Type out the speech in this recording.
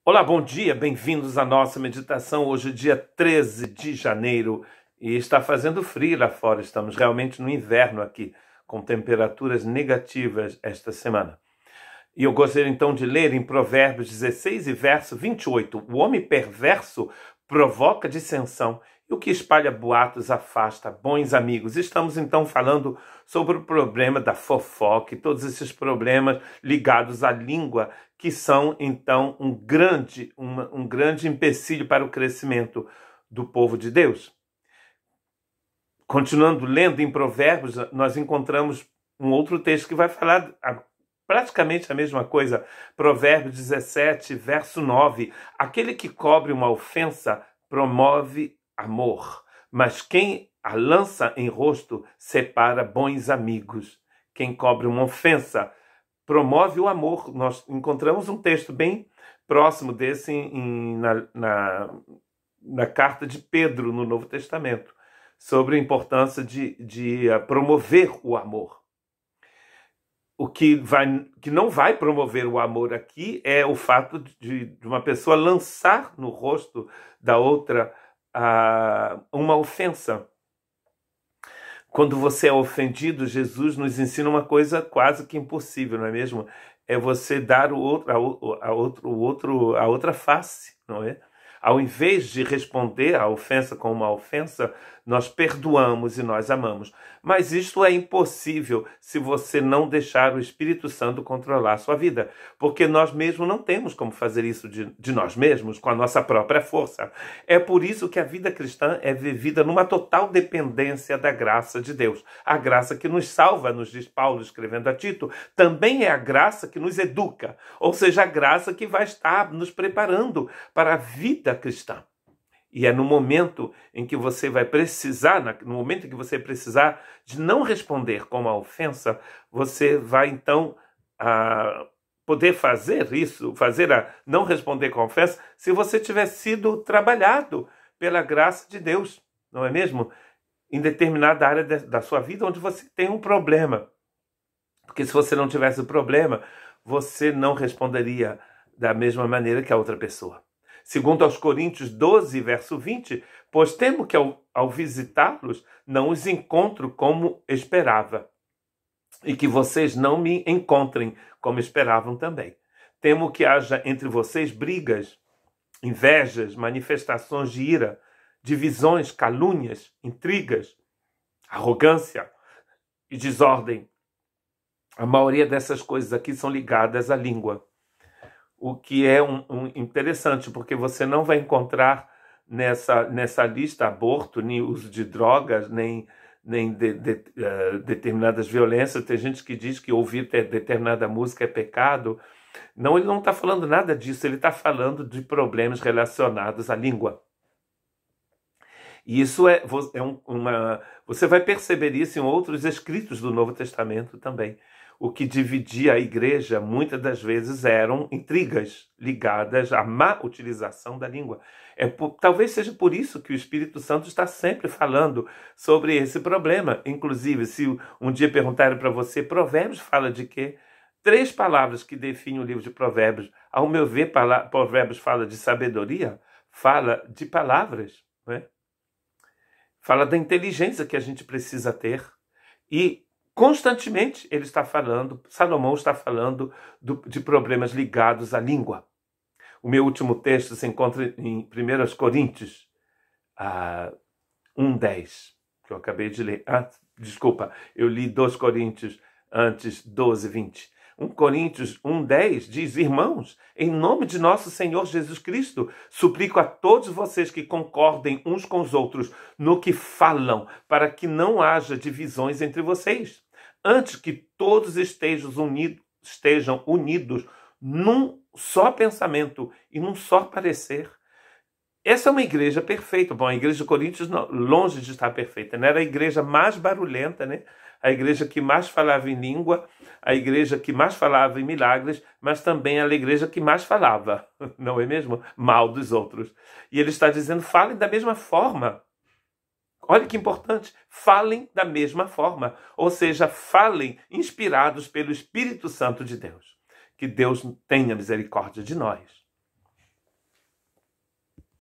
Olá, bom dia, bem-vindos à nossa meditação. Hoje, dia 13 de janeiro, e está fazendo frio lá fora. Estamos realmente no inverno aqui, com temperaturas negativas esta semana. E eu gostaria então de ler em Provérbios 16 e verso 28. O homem perverso provoca dissensão, e o que espalha boatos afasta bons amigos. Estamos então falando sobre o problema da fofoca e todos esses problemas ligados à língua, que são então um grande empecilho para o crescimento do povo de Deus. Continuando lendo em Provérbios, nós encontramos um outro texto que vai falar praticamente a mesma coisa. Provérbios 17, verso 9. Aquele que cobre uma ofensa promove amor, mas quem a lança em rosto separa bons amigos. Quem cobre uma ofensa promove o amor. Nós encontramos um texto bem próximo desse na carta de Pedro, no Novo Testamento, sobre a importância de promover o amor. O que não vai promover o amor aqui é o fato de uma pessoa lançar no rosto da outra uma ofensa. Quando você é ofendido, Jesus nos ensina uma coisa quase que impossível, não é mesmo? É você dar a outra face, não é? Ao invés de responder à ofensa com uma ofensa, nós perdoamos e nós amamos. Mas isto é impossível se você não deixar o Espírito Santo controlar a sua vida, porque nós mesmos não temos como fazer isso de nós mesmos, com a nossa própria força. É por isso que a vida cristã é vivida numa total dependência da graça de Deus. A graça que nos salva, nos diz Paulo escrevendo a Tito, também é a graça que nos educa, ou seja, a graça que vai estar nos preparando para a vida cristã. E é no momento em que você vai precisar, no momento em que você precisar de não responder com uma ofensa, você vai então poder fazer isso, não responder com ofensa, se você tiver sido trabalhado pela graça de Deus, não é mesmo? Em determinada área da sua vida onde você tem um problema. Porque se você não tivesse o problema, você não responderia da mesma maneira que a outra pessoa. Segundo aos Coríntios 12, verso 20, pois temo que ao visitá-los não os encontro como esperava, e que vocês não me encontrem como esperavam também. Temo que haja entre vocês brigas, invejas, manifestações de ira, divisões, calúnias, intrigas, arrogância e desordem. A maioria dessas coisas aqui são ligadas à língua. O que é interessante, porque você não vai encontrar nessa lista aborto, nem uso de drogas, nem determinadas violências. Tem gente que diz que ouvir determinada música é pecado. Não, ele não está falando nada disso, ele está falando de problemas relacionados à língua. E isso você vai perceber isso em outros escritos do Novo Testamento também. O que dividia a igreja, muitas das vezes, eram intrigas ligadas à má utilização da língua. Talvez seja por isso que o Espírito Santo está sempre falando sobre esse problema. Inclusive, se um dia perguntarem para você, Provérbios fala de quê? 3 palavras que definem o livro de Provérbios. Ao meu ver, Provérbios fala de sabedoria, fala de palavras, né? Fala da inteligência que a gente precisa ter. E constantemente Salomão está falando de problemas ligados à língua. O meu último texto se encontra em 1 Coríntios 1:10, que eu acabei de ler. Desculpa, eu li 2 Coríntios antes, 12:20. 1 Coríntios 1:10 diz: irmãos, em nome de nosso Senhor Jesus Cristo, suplico a todos vocês que concordem uns com os outros no que falam, para que não haja divisões entre vocês. Antes que todos estejam unidos num só pensamento e num só parecer. Essa é uma igreja perfeita. Bom, a igreja de Coríntios, longe de estar perfeita, né? Era a igreja mais barulhenta, né? A igreja que mais falava em língua, a igreja que mais falava em milagres, mas também a igreja que mais falava, não é mesmo? Mal dos outros. E ele está dizendo, falem da mesma forma. Olha que importante, falem da mesma forma. Ou seja, falem inspirados pelo Espírito Santo de Deus. Que Deus tenha misericórdia de nós.